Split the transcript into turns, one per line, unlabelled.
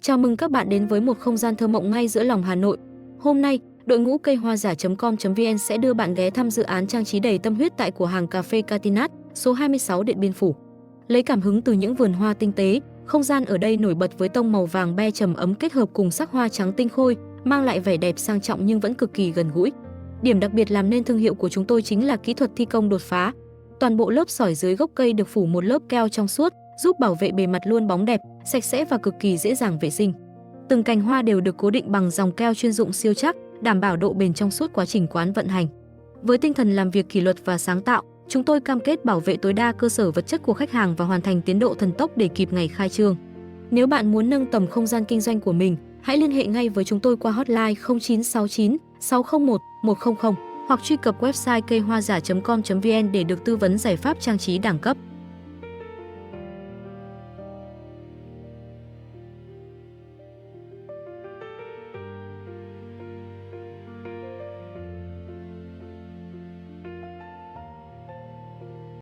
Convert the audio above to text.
Chào mừng các bạn đến với một không gian thơ mộng ngay giữa lòng Hà Nội. Hôm nay, đội ngũ cây hoa giả.com.vn sẽ đưa bạn ghé thăm dự án trang trí đầy tâm huyết tại của hàng cà phê Catinat, số 26 Điện Biên Phủ. Lấy cảm hứng từ những vườn hoa tinh tế, không gian ở đây nổi bật với tông màu vàng be trầm ấm kết hợp cùng sắc hoa trắng tinh khôi, mang lại vẻ đẹp sang trọng nhưng vẫn cực kỳ gần gũi. Điểm đặc biệt làm nên thương hiệu của chúng tôi chính là kỹ thuật thi công đột phá. Toàn bộ lớp sỏi dưới gốc cây được phủ một lớp keo trong suốt, giúp bảo vệ bề mặt luôn bóng đẹp, sạch sẽ và cực kỳ dễ dàng vệ sinh. Từng cành hoa đều được cố định bằng dòng keo chuyên dụng siêu chắc, đảm bảo độ bền trong suốt quá trình quán vận hành. Với tinh thần làm việc kỷ luật và sáng tạo, chúng tôi cam kết bảo vệ tối đa cơ sở vật chất của khách hàng và hoàn thành tiến độ thần tốc để kịp ngày khai trương. Nếu bạn muốn nâng tầm không gian kinh doanh của mình, hãy liên hệ ngay với chúng tôi qua hotline 0969 601 100 hoặc truy cập website cây hoa giả.com.vn để được tư vấn giải pháp trang trí đẳng cấp.